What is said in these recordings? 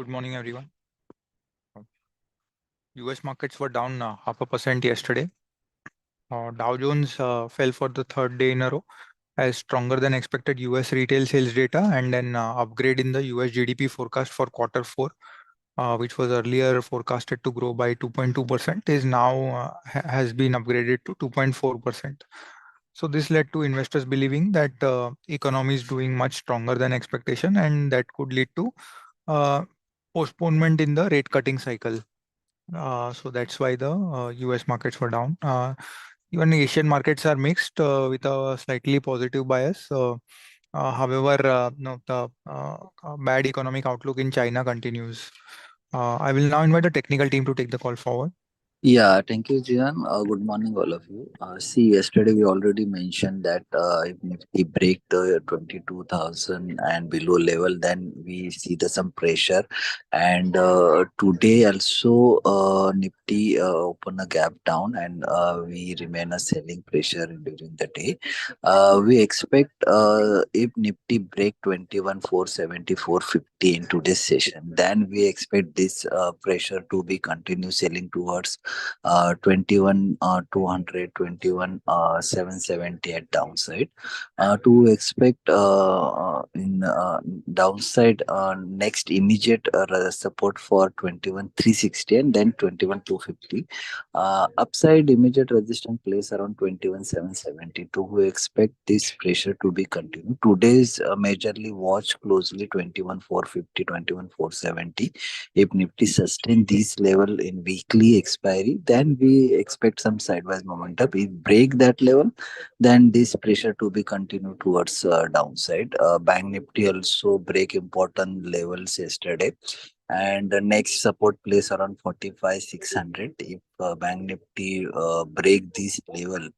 Good morning, everyone. US markets were down 0.5% yesterday. Dow Jones fell for the third day in a row as stronger than expected US retail sales data and an upgrade in the US GDP forecast for quarter four, which was earlier forecasted to grow by 2.2%, is now has been upgraded to 2.4%. So this led to investors believing that economy is doing much stronger than expectation, and that could lead to uh, postponement in the rate cutting cycle. So that's why the US markets were down. Even Asian markets are mixed with a slightly positive bias. However, no, the bad economic outlook in China continues. I will now invite the technical team to take the call forward. Yeah, thank you, Jian. Good morning, all of you. See, yesterday we already mentioned that if Nifty break the 22,000 and below level, then we see the some pressure. And today also, Nifty open a gap down, and we remain a selling pressure during the day. We expect if Nifty break 21,474.50 in today's session, then we expect this pressure to be continue selling towards 21 200 770 at downside to expect in downside next immediate support for 21 360 and then 21 250 upside immediate resistance place around 21 770 to expect this pressure to be continued. Today's majorly watch closely 21 450 21 470. If Nifty sustain this level in weekly expiry, then we expect some sideways momentum. If break that level, then this pressure to be continued towards downside. Bank Nifty also break important levels yesterday, and the next support place around 45 600. If Bank Nifty break this level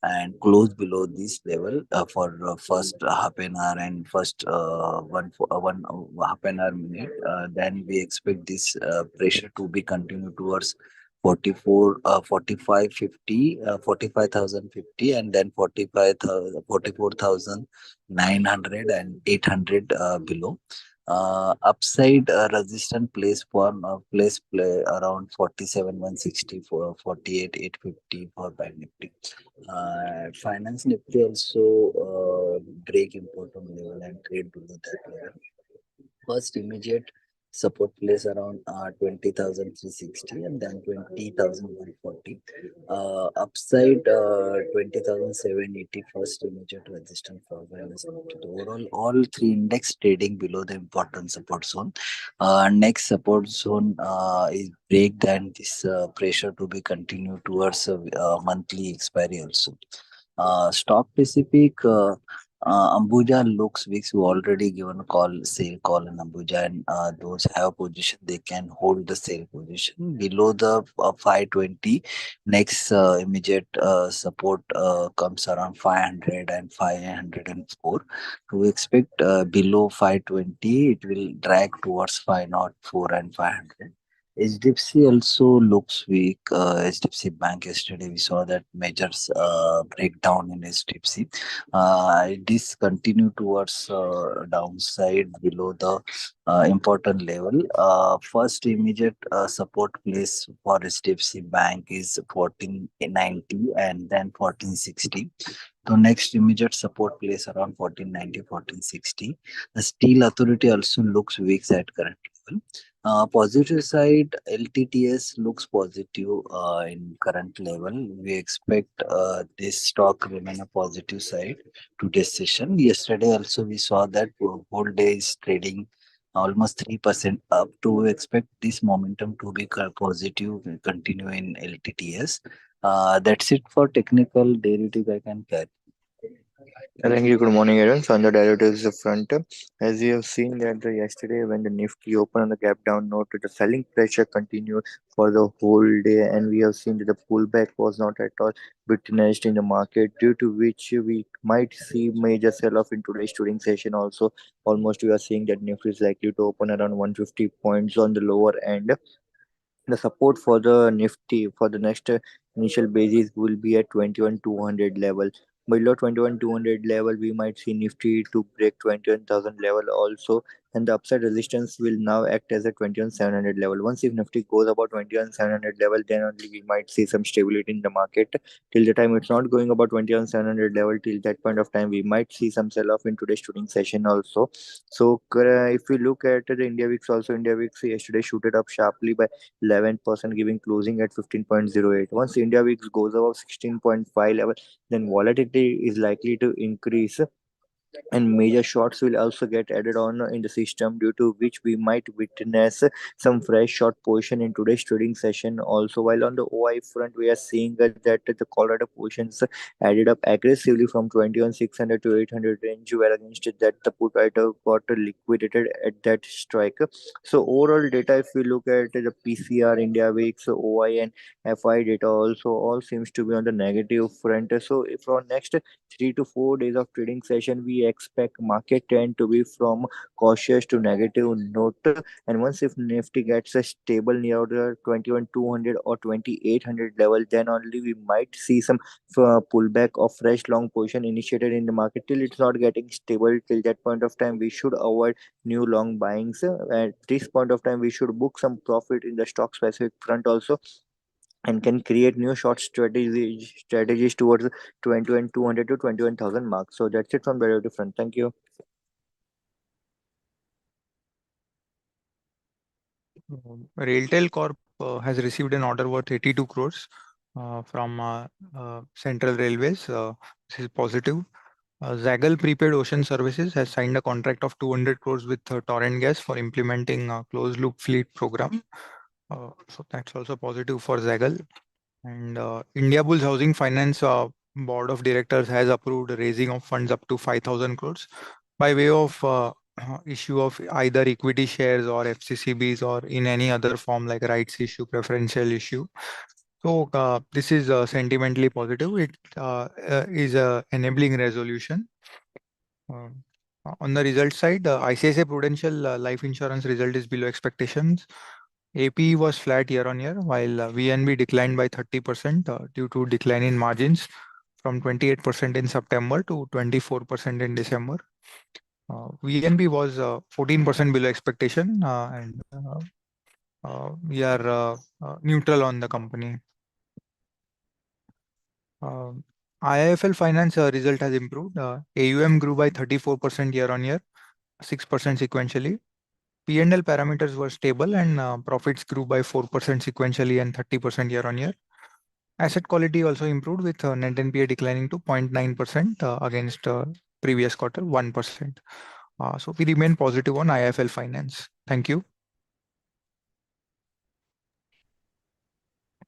and close below this level for first half an hour and first one half an hour minute, then we expect this pressure to be continued towards 44 45 50 45,050 and then 45,000 44,900 and 800 below. Upside resistance place play around 47 160 for 48 850 for Bank Nifty. Finance Nifty also break important level and trade below that level. First immediate support place around 20,360 and then 20,140. Upside 20,780 first immediate resistance for Finance Nifty. Overall, all three index trading below the important support zone. Next support zone is break, then this pressure to be continued towards monthly expiry also. Stock specific Ambuja looks weak. We already given a call, sale call in Ambuja, and those have position they can hold the sale position below the 520. Next immediate support comes around 500 and 504. To expect below 520, it will drag towards 504 and 500. HDFC also looks weak. HDFC Bank yesterday we saw that measures breakdown in HDFC. This continue towards downside below the important level. First immediate support place for HDFC Bank is 1490 and then 1460. So next immediate support place around 1490 1460. The Steel Authority also looks weak at current level. Positive side, LTTS looks positive in current level. We expect this stock remain a positive side today's session. Yesterday also we saw that whole day is trading almost 3% up. To expect this momentum to be positive continue in LTTS. That's it for technical derivative I can carry. Thank you. Good morning, everyone. So on the derivatives front, as we have seen that yesterday when the Nifty opened on the gap down note, the selling pressure continued for the whole day, and we have seen that the pullback was not at all witnessed in the market, due to which we might see major sell-off in today's trading session. Also, almost we are seeing that Nifty is likely to open around 150 points on the lower end. The support for the Nifty for the next initial basis will be at 21,200 level. Below 21,200 level, we might see Nifty to break 21,000 level also, and the upside resistance will now act as a 21,700 level. Once if Nifty goes about 21,700 level, then only we might see some stability in the market. Till the time it's not going about 21,700 level, till that point of time we might see some sell off in today's trading session also. So if we look at the India VIX also, India VIX yesterday shooted up sharply by 11%, giving closing at 15.08. Once India VIX goes above 16.5 level, then volatility is likely to increase, and major shorts will also get added on in the system, due to which we might witness some fresh short position in today's trading session also. While on the OI front, we are seeing that the Colorado positions added up aggressively from 21,600 to 800 range, where against that the put item got liquidated at that strike. So overall data, if we look at the PCR, India VIX, OI and FI data also, all seems to be on the negative front. So if for next 3 to 4 days of trading session, we expect market trend to be from cautious to negative note. And once if Nifty gets a stable near the 21,200 or 2,800 level, then only we might see some pullback of fresh long position initiated in the market. Till it's not getting stable, till that point of time we should avoid new long buyings. At this point of time we should book some profit in the stock specific front also, and can create new short strategies towards 21,200 to 21,000 marks. So that's it from the derivative front. Thank you. Railtel Corp has received an order worth 82 crores from Central Railways. This is positive. Zaggle Prepaid Ocean Services has signed a contract of 200 crores with Torrent Gas for implementing a closed loop fleet program. So that's also positive for Zaggle. And India Bulls Housing Finance Board of Directors has approved raising of funds up to 5,000 crores by way of issue of either equity shares or FCCBs, or in any other form like rights issue, preferential issue. So this is sentimentally positive. It is a enabling resolution. On the result side, ICICI Prudential life insurance result is below expectations. APE was flat year on year, while VNB declined by 30% due to decline in margins from 28% in September to 24% in December. VNB was 14% below expectation, and we are neutral on the company. IIFL Finance result has improved. AUM grew by 34% year on year, 6% sequentially. P&L parameters were stable, and profits grew by 4% sequentially and 30% year on year. Asset quality also improved, with net NPA declining to 0.9% against previous quarter 1%. So we remain positive on IIFL Finance. Thank you.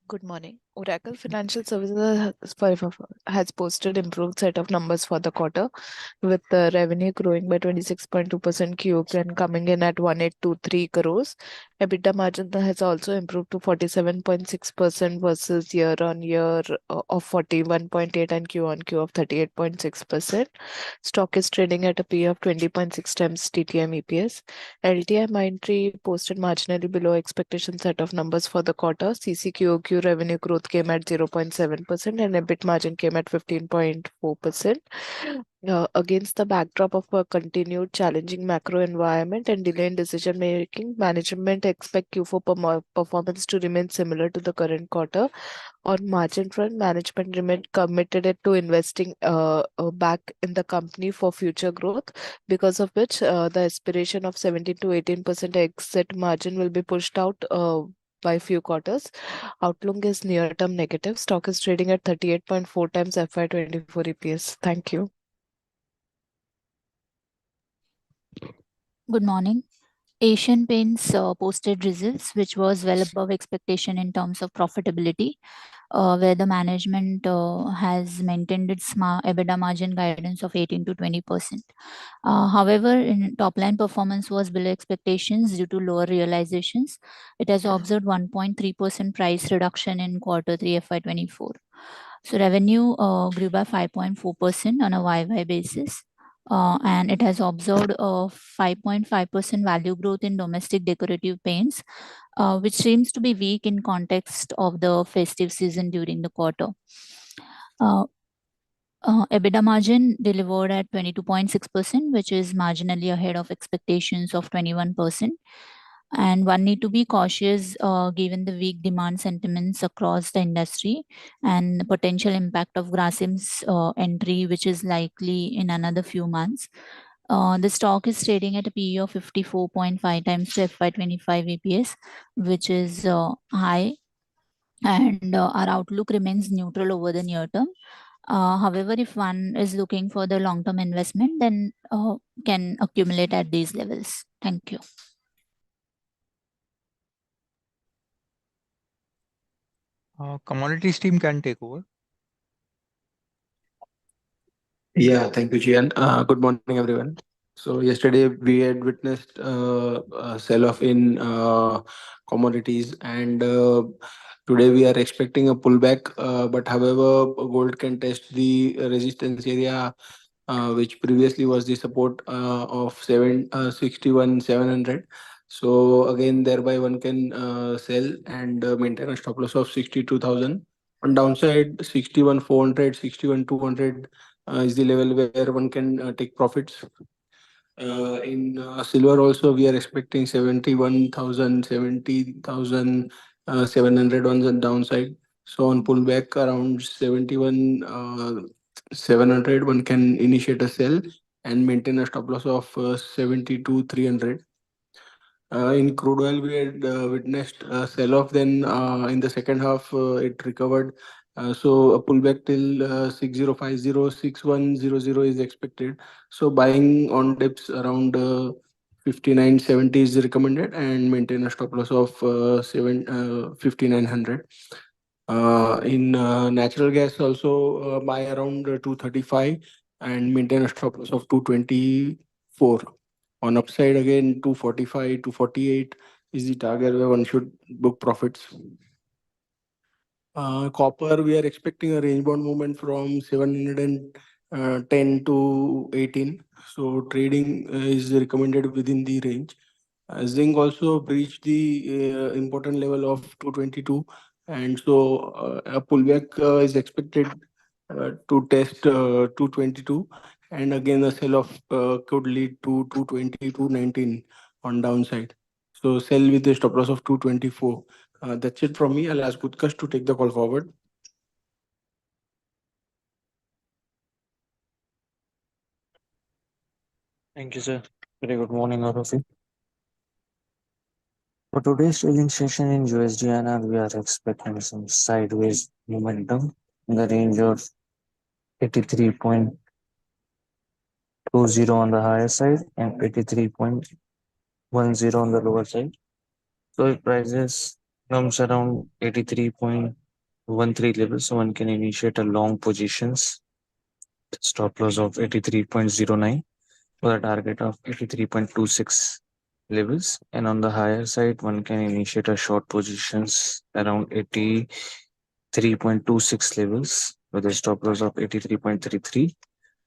Good morning. Oracle Financial Services has posted improved set of numbers for the quarter, with the revenue growing by 26.2% QOQ and coming in at 1,823 crores. EBITDA margin has also improved to 47.6% versus year on year of 41.8 and Q on Q of 38.6%. Stock is trading at a P of 20.6 times TTM EPS. LTI Mindtree posted marginally below expectation set of numbers for the quarter. CCQOQ revenue growth came at 0.7% and EBIT margin came at 15.4%. Against the backdrop of a continued challenging macro environment and delay in decision making, management expect Q4 performance to remain similar to the current quarter. On margin front, management remained committed to investing back in the company for future growth, because of which the aspiration of 17 to 18% exit margin will be pushed out by few quarters. Outlook is near-term negative. Stock is trading at 38.4 times FY24 EPS. Thank you. Good morning. Asian Paints posted results which was well above expectation in terms of profitability, where the management has maintained its EBITDA margin guidance of 18 to 20%. However, in top line performance was below expectations due to lower realizations. It has observed 1.3% price reduction in Q3 FY24. So revenue grew by 5.4% on a YY basis. And it has observed a 5.5% value growth in domestic decorative paints, which seems to be weak in context of the festive season during the quarter. EBITDA margin delivered at 22.6%, which is marginally ahead of expectations of 21%. And one need to be cautious given the weak demand sentiments across the industry and the potential impact of Grasim's entry, which is likely in another few months. The stock is trading at a PE of 54.5 times to FY25 EPS, which is high, and our outlook remains neutral over the near term. However, if one is looking for the long-term investment, then can accumulate at these levels. Thank you. Commodities team can take over. Yeah, thank you, Jian. Good morning, everyone. So yesterday we had witnessed a sell-off in commodities, and today we are expecting a pullback. But however, gold can test the resistance area, which previously was the support of 61,700. So again, thereby one can sell and maintain a stop loss of 62,000. On downside, 61,400, 61,200 is the level where one can take profits. In silver also, we are expecting 71,000, 70,700 on the downside. So on pullback around 71,700, one can initiate a sell and maintain a stop loss of 72,300. In crude oil, we had witnessed a sell-off. Then in the second half, it recovered. So a pullback till 6050, 6100 is expected. So buying on dips around 5970 is recommended and maintain a stop loss of 5900. In natural gas also buy around 235 and maintain a stop loss of 224. On upside again 245, 248 is the target where one should book profits. Copper, we are expecting a range bound movement from 710 to 18. So trading is recommended within the range. Zinc also breached the important level of 222, and so a pullback is expected to test 222, and again a sell-off could lead to 220, 219 on downside. So sell with a stop loss of 224. That's it from me. I'll ask Utkarsh to take the call forward. Thank you, sir. Very good morning, all of you. For today's trading session in USD/INR, we are expecting some sideways momentum in the range of 83.20 on the higher side and 83.10 on the lower side. So if prices comes around 83.13 levels, so one can initiate a long positions, stop loss of 83.09 for a target of 83.26 levels, and on the higher side one can initiate a short positions around 83.26 levels with a stop loss of 83.33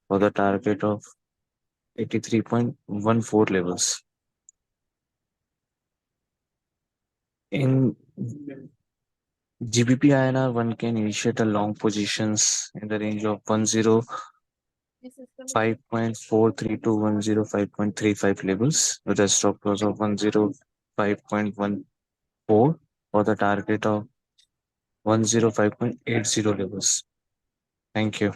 for the target of 83.14 levels. In GBP INR, one can initiate a long positions in the range of 105.43 to 105.35 levels with a stop loss of 105.14 for the target of 105.80 levels. Thank you.